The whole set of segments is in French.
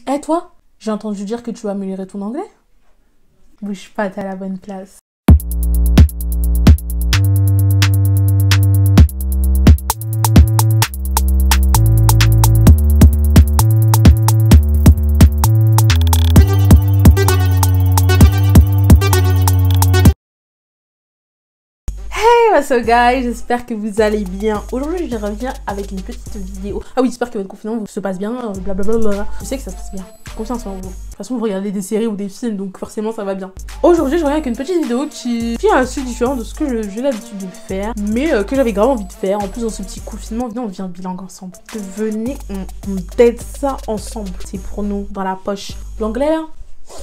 Eh toi, j'ai entendu dire que tu vas améliorer ton anglais. Bouge pas, t'es à la bonne place. Hey what's up guys, j'espère que vous allez bien. Aujourd'hui je reviens avec une petite vidéo. Ah oui, j'espère que votre confinement se passe bien, blablabla. Je sais que ça se passe bien, confiance en vous. De toute façon vous regardez des séries ou des films, donc forcément ça va bien. Aujourd'hui je reviens avec une petite vidéo qui est assez différente de ce que j'ai l'habitude de faire, mais que j'avais grave envie de faire. En plus dans ce petit confinement, venez on vient bilingue ensemble. Venez, on date ça ensemble. C'est pour nous dans la poche. L'anglais là,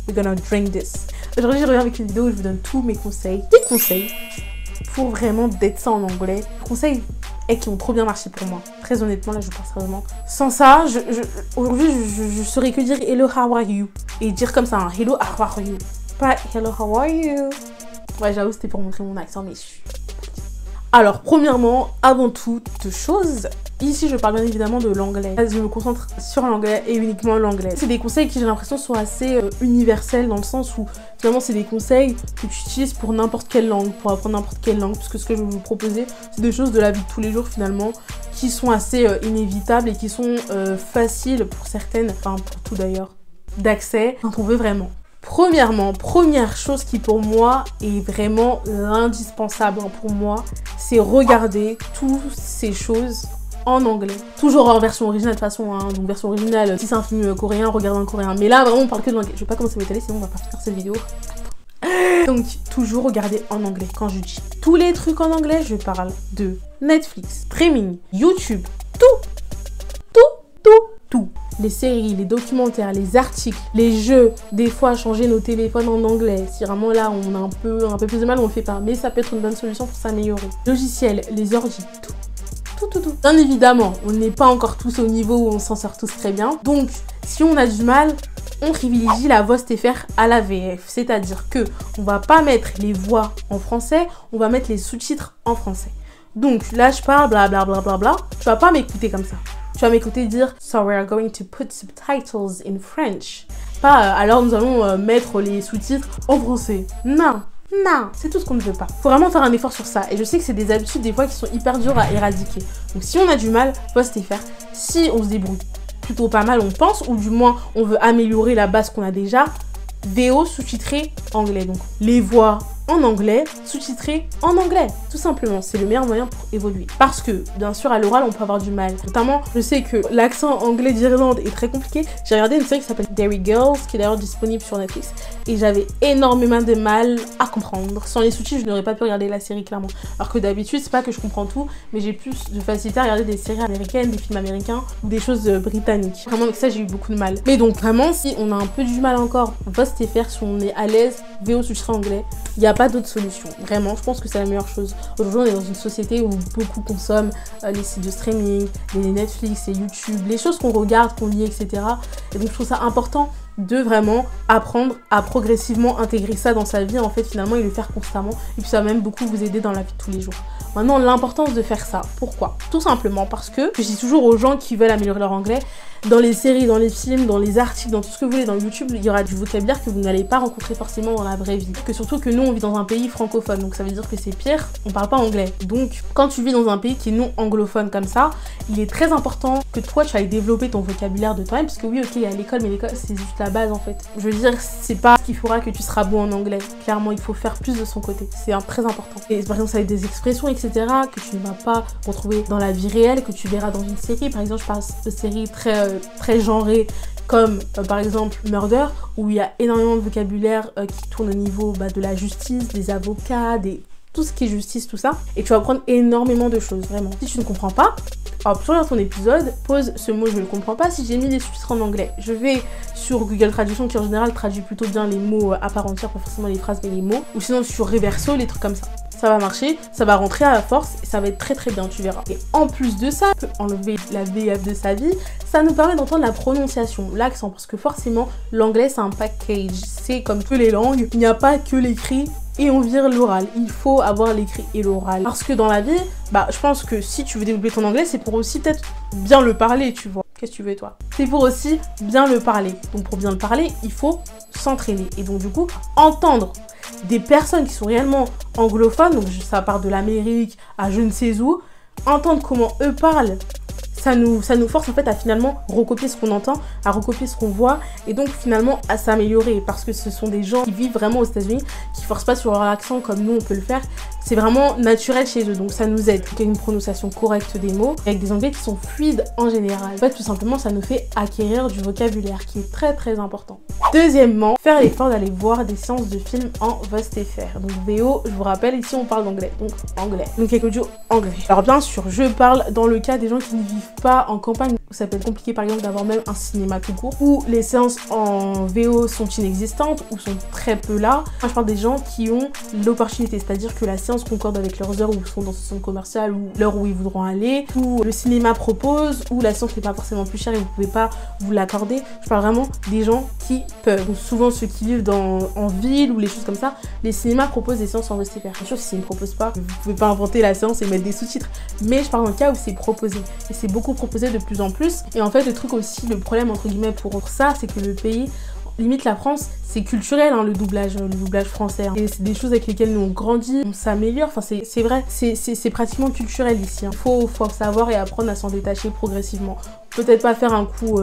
we're gonna drink this. Aujourd'hui je reviens avec une vidéo où je vous donne tous mes conseils. Des conseils pour vraiment d'être ça en anglais. Conseils qui ont trop bien marché pour moi. Très honnêtement, là, je pense vraiment. Sans ça, aujourd'hui, je saurais que dire hello, how are you? Et dire comme ça, hein, hello, how are you? Pas hello, how are you? Ouais, j'avoue, c'était pour montrer mon accent, mais alors, premièrement, avant toute chose, ici je parle bien évidemment de l'anglais. Je me concentre sur l'anglais et uniquement l'anglais. C'est des conseils qui j'ai l'impression sont assez universels dans le sens où finalement c'est des conseils que tu utilises pour n'importe quelle langue, pour apprendre n'importe quelle langue. Parce que ce que je vais vous proposer, c'est des choses de la vie de tous les jours finalement qui sont assez inévitables et qui sont faciles pour certaines, enfin pour tout d'ailleurs, d'accès quand on veut vraiment. Premièrement, première chose qui pour moi est vraiment indispensable pour moi, c'est regarder toutes ces choses en anglais. Toujours en version originale de toute façon, hein, donc version originale, si c'est un film coréen, regarde en coréen. Mais là vraiment on parle que de l'anglais. Je vais pas commencer à m'étaler sinon on va pas finir cette vidéo. Donc toujours regarder en anglais. Quand je dis tous les trucs en anglais, je parle de Netflix, streaming, YouTube, tout. Les séries, les documentaires, les articles, les jeux, des fois changer nos téléphones en anglais. Si vraiment là on a un peu plus de mal, on le fait pas. Mais ça peut être une bonne solution pour s'améliorer. Logiciels, les ordi, tout. Bien évidemment, on n'est pas encore tous au niveau où on s'en sort tous très bien. Donc, si on a du mal, on privilégie la voix STFR à la VF. C'est-à-dire que on va pas mettre les voix en français, on va mettre les sous-titres en français. Donc, là je parle blablabla, tu vas pas m'écouter comme ça. Tu vas m'écouter dire « So we are going to put subtitles in French ». Pas « alors nous allons mettre les sous-titres en français ». Non, c'est tout ce qu'on ne veut pas. Faut vraiment faire un effort sur ça. Et je sais que c'est des habitudes des fois qui sont hyper dures à éradiquer. Donc si on a du mal, faut se faire. Si on se débrouille plutôt pas mal, on pense, ou du moins on veut améliorer la base qu'on a déjà, VO sous-titré anglais. Donc les voix en anglais, sous-titré en anglais. Tout simplement, c'est le meilleur moyen pour évoluer. Parce que, bien sûr, à l'oral, on peut avoir du mal. Notamment, je sais que l'accent anglais d'Irlande est très compliqué. J'ai regardé une série qui s'appelle Derry Girls, qui est d'ailleurs disponible sur Netflix. Et j'avais énormément de mal à comprendre. Sans les sous-titres, je n'aurais pas pu regarder la série, clairement. Alors que d'habitude, c'est pas que je comprends tout, mais j'ai plus de facilité à regarder des séries américaines, des films américains ou des choses britanniques. Vraiment, avec ça, j'ai eu beaucoup de mal. Mais donc, vraiment, si on a un peu du mal encore, on va se faire si on est à l'aise, VO sous-titré anglais. Il n'y a pas d'autre solution. Vraiment, je pense que c'est la meilleure chose. Aujourd'hui, on est dans une société où beaucoup consomment les sites de streaming, les Netflix, les YouTube, les choses qu'on regarde, qu'on lit, etc. Et donc, je trouve ça important de vraiment apprendre à progressivement intégrer ça dans sa vie, en fait, finalement, et le faire constamment. Et puis, ça va même beaucoup vous aider dans la vie de tous les jours. Maintenant, l'importance de faire ça. Pourquoi? Tout simplement parce que je dis toujours aux gens qui veulent améliorer leur anglais, dans les séries, dans les films, dans les articles, dans tout ce que vous voulez, dans YouTube, il y aura du vocabulaire que vous n'allez pas rencontrer forcément dans la vraie vie. Que surtout que nous, on vit dans un pays francophone, donc ça veut dire que c'est pire, on parle pas anglais. Donc, quand tu vis dans un pays qui est non anglophone comme ça, il est très important que toi, tu ailles développer ton vocabulaire de toi-même, parce que oui, ok, il y a l'école, mais l'école, c'est juste la base, en fait. Je veux dire, c'est pas ce qui fera que tu seras bon en anglais. Clairement, il faut faire plus de son côté. C'est très important. Et par exemple, ça va être des expressions, etc., que tu ne vas pas retrouver dans la vie réelle, que tu verras dans une série. Par exemple, je parle de séries très genrées, comme par exemple Murder, où il y a énormément de vocabulaire qui tourne au niveau de la justice, des avocats, tout ce qui est justice, tout ça. Et tu vas apprendre énormément de choses, vraiment. Si tu ne comprends pas, alors pour ton épisode, pose ce mot, je ne le comprends pas. Si j'ai mis des sous-titres en anglais, je vais sur Google Traduction qui en général traduit plutôt bien les mots à part entière, pas forcément les phrases mais les mots. Ou sinon sur Reverso, les trucs comme ça. Ça va marcher, ça va rentrer à la force et ça va être très bien, tu verras. Et en plus de ça, on peut enlever la VF de sa vie, ça nous permet d'entendre la prononciation, l'accent, parce que forcément, l'anglais c'est un package, c'est comme toutes les langues, il n'y a pas que l'écrit et on vire l'oral. Il faut avoir l'écrit et l'oral. Parce que dans la vie, je pense que si tu veux développer ton anglais, c'est pour aussi peut-être bien le parler, tu vois. Qu'est-ce que tu veux toi? C'est pour aussi bien le parler. Donc pour bien le parler, il faut s'entraîner. Et donc du coup, entendre des personnes qui sont réellement anglophones, donc ça part de l'Amérique à je ne sais où, entendre comment eux parlent, ça nous force en fait à finalement recopier ce qu'on entend, à recopier ce qu'on voit et donc finalement à s'améliorer parce que ce sont des gens qui vivent vraiment aux États-Unis, qui forcent pas sur leur accent comme nous on peut le faire. C'est vraiment naturel chez eux, donc ça nous aide. Il y a une prononciation correcte des mots, avec des anglais qui sont fluides en général. En fait, tout simplement, ça nous fait acquérir du vocabulaire, qui est très très important. Deuxièmement, faire l'effort d'aller voir des séances de films en VOSTFR. Donc VO, je vous rappelle, ici on parle d'anglais, donc anglais. Donc quelque chose anglais. Alors bien sûr, je parle dans le cas des gens qui ne vivent pas en campagne, où ça peut être compliqué par exemple d'avoir même un cinéma tout court, où les séances en VO sont inexistantes, ou sont très peu là. Moi, je parle des gens qui ont l'opportunité, c'est-à-dire que la séance concorde avec leurs heures où ils sont dans ce centre commercial ou l'heure où ils voudront aller, ou le cinéma propose, ou la séance n'est pas forcément plus chère et vous pouvez pas vous l'accorder. Je parle vraiment des gens qui peuvent. Donc, souvent ceux qui vivent en ville ou les choses comme ça, les cinémas proposent des séances en VOSTFR. Bien sûr, s'ils ne proposent pas, vous pouvez pas inventer la séance et mettre des sous-titres. Mais je parle d'un cas où c'est proposé. Et c'est beaucoup proposé de plus en plus. Et en fait, le truc aussi, le problème entre guillemets pour ça, c'est que le pays, limite la France, c'est culturel hein, le doublage français. Hein. Et c'est des choses avec lesquelles nous on grandit, on s'améliore, enfin c'est vrai, c'est pratiquement culturel ici. Hein. Faut savoir et apprendre à s'en détacher progressivement. Peut-être pas faire un coup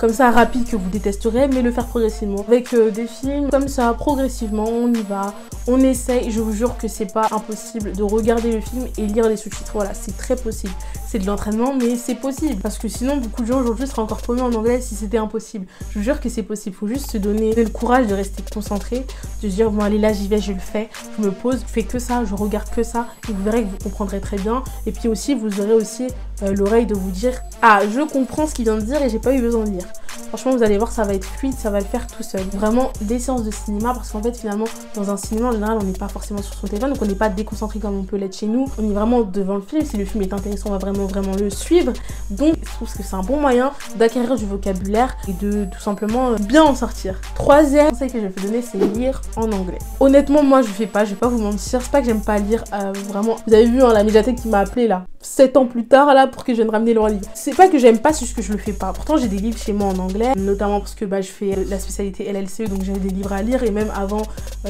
comme ça rapide que vous détesterez, mais le faire progressivement. Avec des films comme ça, progressivement, on y va, on essaye. Je vous jure que c'est pas impossible de regarder le film et lire les sous-titres. Voilà, c'est très possible. C'est de l'entraînement, mais c'est possible. Parce que sinon, beaucoup de gens aujourd'hui seraient encore paumés en anglais si c'était impossible. Je vous jure que c'est possible. Faut juste se donner le courage de rester concentré, de se dire bon allez là j'y vais, je le fais, je me pose, je fais que ça, je regarde que ça, et vous verrez que vous comprendrez très bien. Et puis aussi, vous aurez aussi l'oreille de vous dire ah je comprends ce qu'il vient de dire et j'ai pas eu besoin de lire. Franchement vous allez voir ça va être fluide, ça va le faire tout seul. Vraiment des séances de cinéma parce qu'en fait finalement dans un cinéma en général on n'est pas forcément sur son téléphone donc on n'est pas déconcentré comme on peut l'être chez nous. On est vraiment devant le film, si le film est intéressant on va vraiment le suivre. Donc je trouve que c'est un bon moyen d'acquérir du vocabulaire et de tout simplement bien en sortir. Troisième conseil que je vais vous donner c'est lire en anglais. Honnêtement moi je vais pas vous mentir, c'est pas que j'aime pas lire vraiment. Vous avez vu hein, la médiathèque qui m'a appelé là 7 ans plus tard là pour que je vienne ramener leur livre. C'est pas que j'aime pas, c'est juste que je le fais pas. Pourtant j'ai des livres chez moi en anglais, notamment parce que je fais la spécialité LLCE donc j'ai des livres à lire et même avant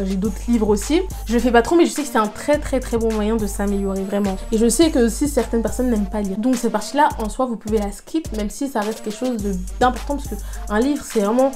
j'ai d'autres livres aussi. Je le fais pas trop mais je sais que c'est un très bon moyen de s'améliorer vraiment. Et je sais que aussi certaines personnes n'aiment pas lire. Donc cette partie là en soi vous pouvez la skip même si ça reste quelque chose d'important parce que un livre c'est vraiment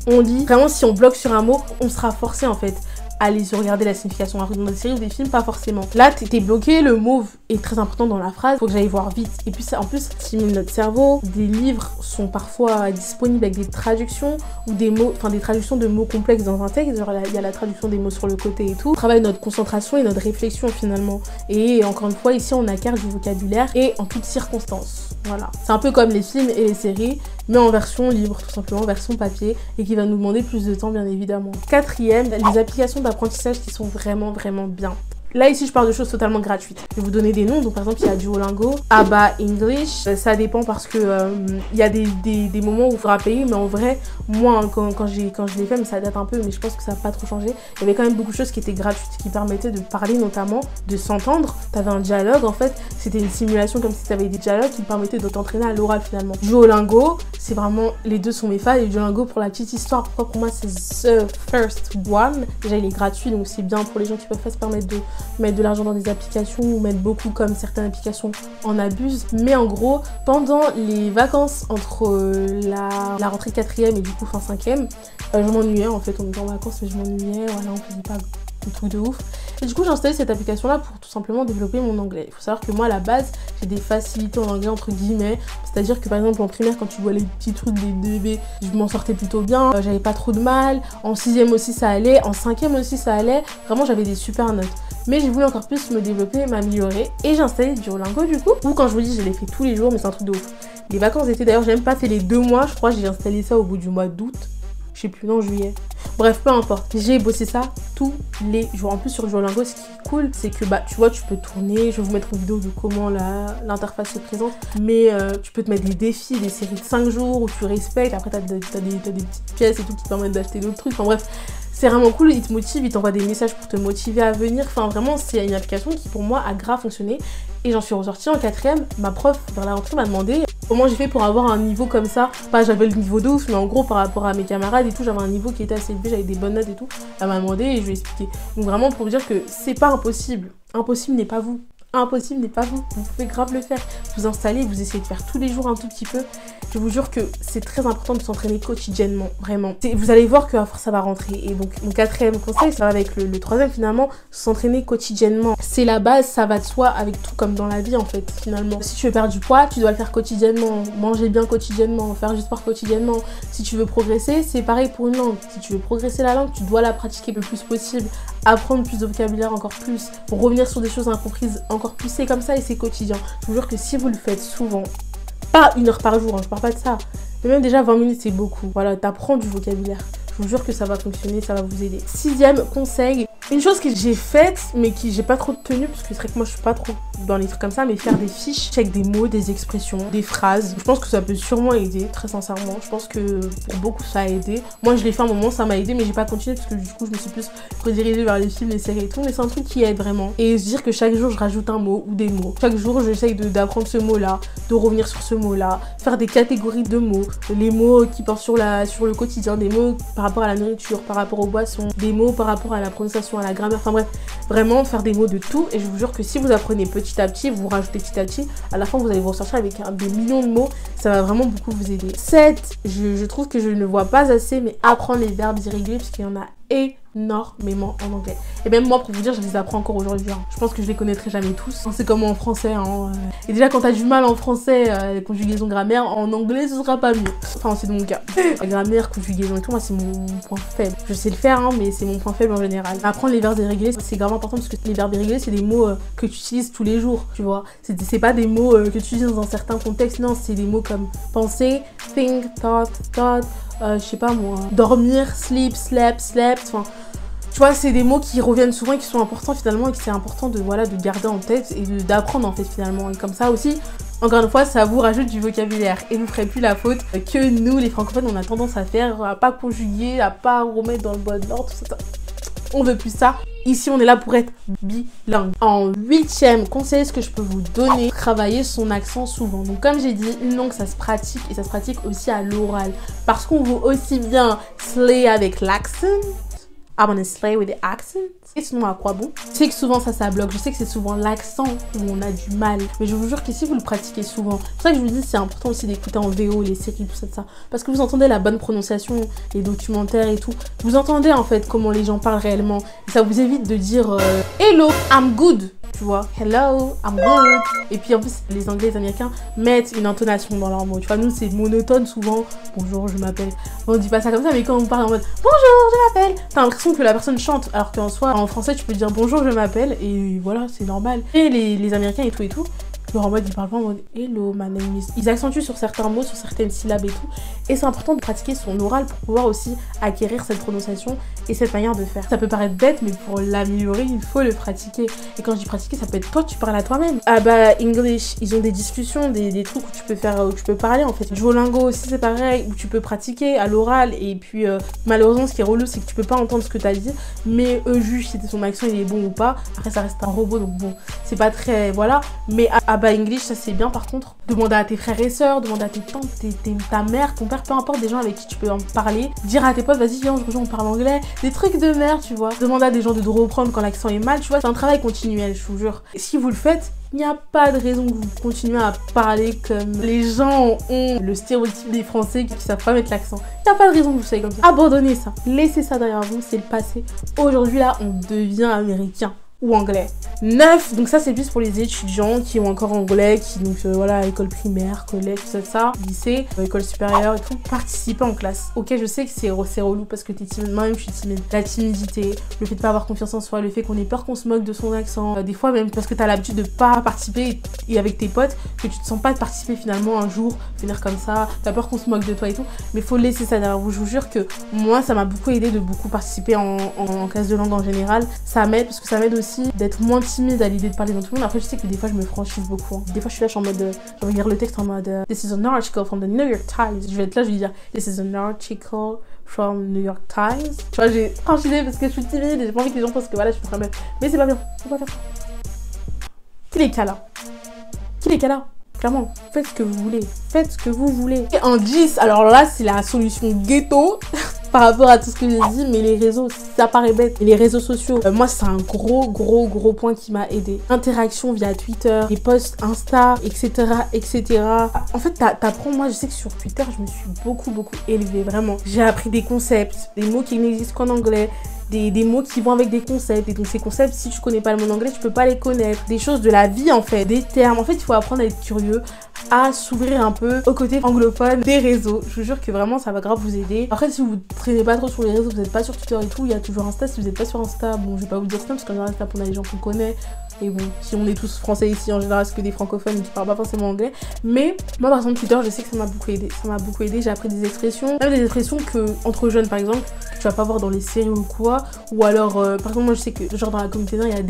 on lit. Vraiment si on bloque sur un mot on sera forcé en fait aller se regarder la signification. Alors dans des séries ou des films, pas forcément. Là, t'es bloqué, le mot est très important dans la phrase, faut que j'aille voir vite. Et puis ça, en plus, stimule notre cerveau. Des livres sont parfois disponibles avec des traductions ou des mots, enfin des traductions de mots complexes dans un texte. Genre il y a la traduction des mots sur le côté et tout. On travaille notre concentration et notre réflexion finalement. Et encore une fois, ici, on acquiert du vocabulaire et en toutes circonstances. Voilà. C'est un peu comme les films et les séries, mais en version libre, tout simplement, version papier, et qui va nous demander plus de temps, bien évidemment. Quatrième, les applications d'apprentissage qui sont vraiment bien. Là, ici, je parle de choses totalement gratuites. Je vais vous donner des noms. Donc, par exemple, il y a Duolingo, Aba English. Ça dépend parce que il y a des moments où il faudra payer. Mais en vrai, moi, quand je l'ai fait, mais ça date un peu, mais je pense que ça n'a pas trop changé. Il y avait quand même beaucoup de choses qui étaient gratuites, qui permettaient de parler notamment, de s'entendre. Tu avais un dialogue, en fait. C'était une simulation comme si tu avais des dialogues qui permettaient de t'entraîner à l'oral, finalement. Duolingo, c'est vraiment... Les deux sont mes fans. Et Duolingo, pour la petite histoire, pourquoi pour moi, c'est the first one. Déjà, il est gratuit, donc c'est bien pour les gens qui peuvent pas se permettre de mettre de l'argent dans des applications ou mettre beaucoup comme certaines applications en abusent. Mais en gros, pendant les vacances entre la rentrée 4e et du coup fin 5e, je m'ennuyais en fait, on était en vacances mais je m'ennuyais, voilà, on faisait pas un truc de ouf. Et du coup j'ai installé cette application là pour tout simplement développer mon anglais. Il faut savoir que moi à la base j'ai des facilités en anglais entre guillemets, c'est à dire que par exemple en primaire quand tu vois les petits trucs des bébés, je m'en sortais plutôt bien, j'avais pas trop de mal, en 6e aussi ça allait, en 5e aussi ça allait, vraiment j'avais des super notes. Mais j'ai voulu encore plus me développer, m'améliorer et j'ai installé Duolingo du coup, ou quand je vous dis je l'ai fait tous les jours mais c'est un truc de ouf. Les vacances d'été d'ailleurs j'ai même pas fait les 2 mois, je crois j'ai installé ça au bout du mois d'août. Je sais plus, non, juillet. Bref, peu importe. J'ai bossé ça tous les jours. En plus, sur Duolingo, ce qui est cool, c'est que tu vois, tu peux tourner. Je vais vous mettre une vidéo de comment l'interface se présente. Mais tu peux te mettre des défis, des séries de 5 jours où tu respectes. Après, t'as des petites pièces et tout qui te permettent d'acheter d'autres trucs. Enfin bref, c'est vraiment cool. Il te motive, il t'envoie des messages pour te motiver à venir. Enfin, vraiment, c'est une application qui, pour moi, a grave fonctionné. Et j'en suis ressortie en 4e. Ma prof, vers la rentrée, m'a demandé comment j'ai fait pour avoir un niveau comme ça. Pas j'avais le niveau de ouf, mais en gros, par rapport à mes camarades et tout, j'avais un niveau qui était assez élevé, j'avais des bonnes notes et tout. Elle m'a demandé et je lui ai expliqué. Donc vraiment pour vous dire que c'est pas impossible. Impossible n'est pas vous. Impossible n'est pas vous. Vous pouvez grave le faire. Vous installez, vous essayez de faire tous les jours un tout petit peu. Je vous jure que c'est très important de s'entraîner quotidiennement, vraiment. Vous allez voir qu'à force ça va rentrer. Et donc mon 4e conseil, ça va avec le 3e finalement, s'entraîner quotidiennement. C'est la base, ça va de soi avec tout comme dans la vie en fait finalement. Si tu veux perdre du poids, tu dois le faire quotidiennement. Manger bien quotidiennement, faire du sport quotidiennement. Si tu veux progresser, c'est pareil pour une langue. Si tu veux progresser la langue, tu dois la pratiquer le plus possible. Apprendre plus de vocabulaire encore plus. Pour revenir sur des choses incomprises encore plus. C'est comme ça et c'est quotidien. Je vous jure que si vous le faites souvent, pas 1 heure par jour, hein, je parle pas de ça. Mais même déjà 20 minutes, c'est beaucoup. Voilà, t'apprends du vocabulaire. Je vous jure que ça va fonctionner, ça va vous aider. 6e conseil, une chose que j'ai faite, mais qui j'ai pas trop tenu, parce que c'est vrai que moi je suis pas trop dans les trucs comme ça, mais faire des fiches avec des mots, des expressions, des phrases. Je pense que ça peut sûrement aider, très sincèrement. Je pense que pour beaucoup ça a aidé. Moi je l'ai fait un moment, ça m'a aidé, mais j'ai pas continué parce que du coup je me suis plus redirigée vers les films, les séries et tout. Mais c'est un truc qui aide vraiment. Et se dire que chaque jour je rajoute un mot ou des mots. Chaque jour j'essaye d'apprendre ce mot-là, de revenir sur ce mot-là, faire des catégories de mots, les mots qui portent sur le quotidien, des mots par rapport à la nourriture, par rapport aux boissons, des mots par rapport à la prononciation, à la grammaire, enfin bref, vraiment faire des mots de tout. Et je vous jure que si vous apprenez petit à petit, vous rajoutez petit à petit, à la fin vous allez vous ressortir avec des millions de mots, ça va vraiment beaucoup vous aider. 7, je trouve que je ne vois pas assez, mais apprendre les verbes irréguliers parce qu'il y en a énormément en anglais. Et même moi, pour vous dire, je les apprends encore aujourd'hui. Hein. Je pense que je les connaîtrai jamais tous. C'est comme en français. Hein. Et déjà, quand t'as du mal en français, conjugaison, grammaire, en anglais, ce sera pas mieux. Enfin, c'est mon cas. La grammaire, conjugaison et tout, moi, c'est mon point faible. Je sais le faire, hein, mais c'est mon point faible en général. Apprendre les verbes irréguliers, c'est grave important parce que les verbes irréguliers, c'est des mots que tu utilises tous les jours, tu vois. C'est pas des mots que tu utilises dans certains contextes. Non, c'est des mots comme penser, think, thought, je sais pas moi, dormir, sleep, slept, enfin, tu vois, c'est des mots qui reviennent souvent et qui sont importants finalement et que c'est important de garder en tête et d'apprendre en fait finalement. Et comme ça aussi, encore une fois, ça vous rajoute du vocabulaire et vous ferez plus la faute que nous, les francophones, on a tendance à faire, à pas conjuguer, à pas remettre dans le bon ordre, tout ça. On veut plus ça. Ici, on est là pour être bilingue. En 8e conseil, ce que je peux vous donner, travailler son accent souvent. Donc, comme j'ai dit, une langue, ça se pratique et ça se pratique aussi à l'oral. Parce qu'on veut aussi bien slay avec l'accent. I wanna slay with the accent. Et sinon, à quoi bon? Je sais que souvent ça bloque. Je sais que c'est souvent l'accent où on a du mal. Mais je vous jure que si vous le pratiquez souvent, c'est pour ça que je vous dis c'est important aussi d'écouter en VO les séries, tout ça. Parce que vous entendez la bonne prononciation, les documentaires et tout. Vous entendez en fait comment les gens parlent réellement. Et ça vous évite de dire hello, I'm good. Tu vois, hello, I'm good. Et puis en plus, les Anglais et les Américains mettent une intonation dans leurs mots. Tu vois, nous c'est monotone souvent. Bonjour, je m'appelle. On dit pas ça comme ça, mais quand on parle en mode bonjour, je m'appelle, t'as l'impression que la personne chante. Alors qu'en soi, en français, tu peux dire bonjour, je m'appelle. Et voilà, c'est normal. Et les Américains et tout. Genre en mode, ils parlent pas en mode hello, my name is. Ils accentuent sur certains mots, sur certaines syllabes et tout. Et c'est important de pratiquer son oral pour pouvoir aussi acquérir cette prononciation et cette manière de faire. Ça peut paraître bête, mais pour l'améliorer, il faut le pratiquer. Et quand je dis pratiquer, ça peut être toi, tu parles à toi-même. Ah bah, English, ils ont des discussions, des trucs où tu peux faire, où tu peux parler en fait. Duolingo aussi, c'est pareil, où tu peux pratiquer à l'oral. Et puis, malheureusement, ce qui est relou, c'est que tu peux pas entendre ce que t'as dit. Mais eux jugent si ton accent il est bon ou pas. Après, ça reste un robot, donc bon, c'est pas très. Voilà. Mais bah English, ça c'est bien par contre. Demander à tes frères et sœurs, demander à tes tantes, ta mère, ton père, peu importe, des gens avec qui tu peux en parler. Dire à tes potes, vas-y viens, on parle anglais. Des trucs de merde, tu vois. Demander à des gens de te reprendre quand l'accent est mal, tu vois. C'est un travail continuel, je vous jure. Et si vous le faites, il n'y a pas de raison que vous continuez à parler comme les gens ont le stéréotype des Français qui savent pas mettre l'accent. Il n'y a pas de raison que vous soyez comme ça. Abandonnez ça. Laissez ça derrière vous, c'est le passé. Aujourd'hui là, on devient américain ou anglais. 9, donc ça c'est plus pour les étudiants qui ont encore anglais, qui donc voilà, école primaire, collège, tout ça, lycée, école supérieure et tout, participer en classe. Ok, je sais que c'est relou parce que t'es timide, moi-même je suis timide. La timidité, le fait de pas avoir confiance en soi, le fait qu'on ait peur qu'on se moque de son accent, des fois même parce que t'as l'habitude de pas participer et avec tes potes, que tu te sens pas de participer finalement un jour, venir comme ça, t'as peur qu'on se moque de toi et tout, mais faut laisser ça derrière vous. Je vous jure que moi ça m'a beaucoup aidé de beaucoup participer en classe de langue en général. Ça m'aide parce que ça m'aide aussi d'être moins timide à l'idée de parler dans tout le monde. Après je sais que des fois je me franchise beaucoup, hein. Des fois je suis là, je suis en mode je vais lire le texte en mode This is an article from the New York Times. Je vais être là, je vais dire This is an article from New York Times. Tu vois, j'ai franchisé parce que je suis timide et j'ai pas envie que les gens pensent que voilà je suis très belle. Mais c'est pas bien, faut pas faire ça. Tous les cas là, les cas là. Clairement, faites ce que vous voulez. Faites ce que vous voulez. Et un 10, alors là, c'est la solution ghetto par rapport à tout ce que j'ai dit, mais les réseaux, ça paraît bête. Et les réseaux sociaux, moi, c'est un gros point qui m'a aidé. Interaction via Twitter, les posts Insta, etc., etc. En fait, t'apprends, moi, je sais que sur Twitter, je me suis beaucoup élevée, vraiment. J'ai appris des concepts, des mots qui n'existent qu'en anglais. Des mots qui vont avec des concepts. Et donc ces concepts, si tu connais pas le mot anglais, tu peux pas les connaître. Des choses de la vie en fait, des termes. En fait, il faut apprendre à être curieux, à s'ouvrir un peu au côté anglophone des réseaux. Je vous jure que vraiment, ça va grave vous aider. Après, si vous traînez pas trop sur les réseaux, vous n'êtes pas sur Twitter et tout, il y a toujours Insta. Si vous n'êtes pas sur Insta, bon, je vais pas vous dire ça parce qu'en général, Insta pour les gens qu'on connaît. Et bon, si on est tous français ici, en général, c'est que des francophones qui parlent pas forcément anglais. Mais moi, par exemple, Twitter, je sais que ça m'a beaucoup aidé. Ça m'a beaucoup aidé. J'ai appris des expressions. Même des expressions que, entre jeunes, par exemple, que tu vas pas voir dans les séries ou quoi. Ou alors, par exemple, moi, je sais que, genre, dans la communauté noire, il y a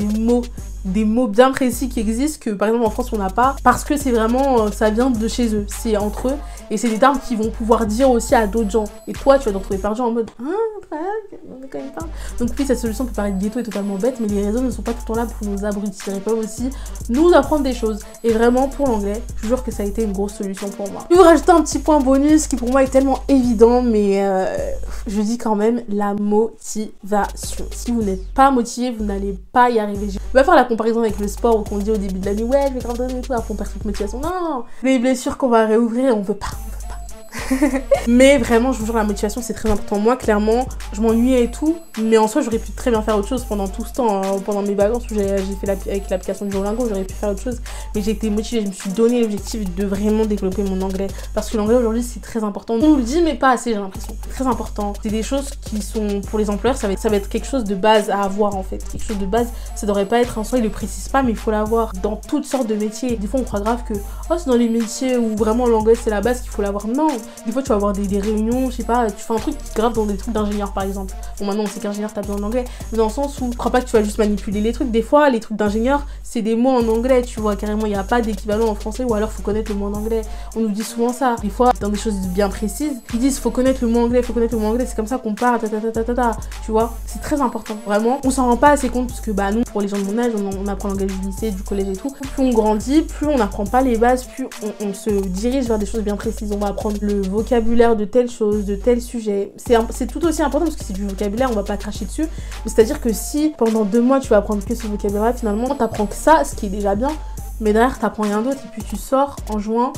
des mots bien précis qui existent que, par exemple, en France, on n'a pas. Parce que c'est vraiment, ça vient de chez eux. C'est entre eux. Et c'est des termes qu'ils vont pouvoir dire aussi à d'autres gens. Et toi, tu vas te retrouver perdu en mode, on est quand même pas. Donc, oui, cette solution peut paraître ghetto et totalement bête, mais les réseaux ne sont pas tout le temps là pour nous abrutir. Ils peuvent aussi nous apprendre des choses. Et vraiment, pour l'anglais, je vous jure que ça a été une grosse solution pour moi. Je vais vous rajouter un petit point bonus qui pour moi est tellement évident, mais je dis quand même la motivation. Si vous n'êtes pas motivé, vous n'allez pas y arriver. Je vais pas faire la comparaison avec le sport où on dit au début de l'année, ouais, je vais grave donner tout, après on perd toute motivation. Non, les blessures qu'on va réouvrir, on veut pas. Mais vraiment, je vous jure, la motivation c'est très important. Moi, clairement, je m'ennuyais et tout, mais en soi, j'aurais pu très bien faire autre chose pendant tout ce temps, hein. Pendant mes vacances où j'ai fait avec l'application du Duolingo, j'aurais pu faire autre chose. Mais j'ai été motivée, je me suis donné l'objectif de vraiment développer mon anglais. Parce que l'anglais aujourd'hui, c'est très important. On nous le dit, mais pas assez, j'ai l'impression. C'est très important. C'est des choses qui sont, pour les employeurs, ça va être quelque chose de base à avoir en fait. Quelque chose de base, ça devrait pas être en soi, ils le précisent pas, mais il faut l'avoir dans toutes sortes de métiers. Des fois, on croit grave que, oh, c'est dans les métiers où vraiment l'anglais c'est la base qu'il faut l'avoir. Non, des fois, tu vas avoir des réunions, je sais pas, tu fais un truc grave dans des trucs d'ingénieur par exemple. Bon, maintenant on sait qu'ingénieur t'as besoin d'anglais, mais dans le sens où je crois pas que tu vas juste manipuler les trucs. Des fois, les trucs d'ingénieur, c'est des mots en anglais, tu vois, carrément, il n'y a pas d'équivalent en français, ou alors faut connaître le mot en anglais. On nous dit souvent ça. Des fois, dans des choses bien précises, ils disent faut connaître le mot anglais, c'est comme ça qu'on parle, tu vois. C'est très important, vraiment. On s'en rend pas assez compte parce que, bah, nous, pour les gens de mon âge, on apprend l'anglais du lycée, du collège et tout. Plus on grandit, plus on n'apprend pas les bases, plus on se dirige vers des choses bien précises. On va apprendre le vocabulaire de telle chose, de tel sujet. C'est tout aussi important parce que c'est du vocabulaire, on va pas cracher dessus. C'est-à-dire que si pendant 2 mois tu vas apprendre que ce vocabulaire, finalement t'apprends que ça, ce qui est déjà bien, mais derrière t'apprends rien d'autre et puis tu sors en juin,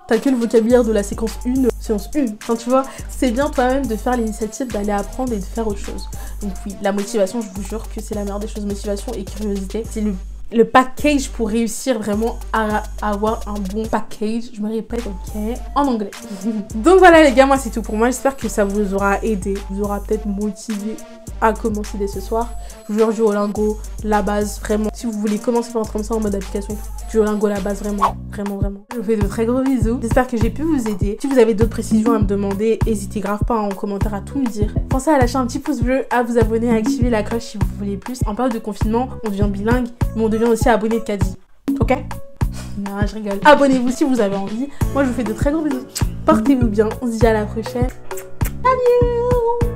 t'as que le vocabulaire de la séquence 1, enfin tu vois, c'est bien toi-même de faire l'initiative d'aller apprendre et de faire autre chose. Donc oui, la motivation, je vous jure que c'est la meilleure des choses, motivation et curiosité, c'est le package pour réussir vraiment à avoir un bon package, je me répète, ok, en anglais. Donc voilà les gars, moi c'est tout pour moi, j'espère que ça vous aura aidé, vous aura peut-être motivé à commencer dès ce soir. Je vous jure, Duolingo, la base, vraiment. Si vous voulez commencer par comme ça en mode application, Duolingo, la base, vraiment. Je vous fais de très gros bisous. J'espère que j'ai pu vous aider. Si vous avez d'autres précisions à me demander, n'hésitez grave pas en commentaire à tout me dire. Pensez à lâcher un petit pouce bleu, à vous abonner, à activer la cloche si vous voulez plus. En période de confinement, on devient bilingue, mais on devient aussi abonné de Caddy. Ok? Non, je rigole. Abonnez-vous si vous avez envie. Moi, je vous fais de très gros bisous. Portez-vous bien. On se dit à la prochaine. Salut!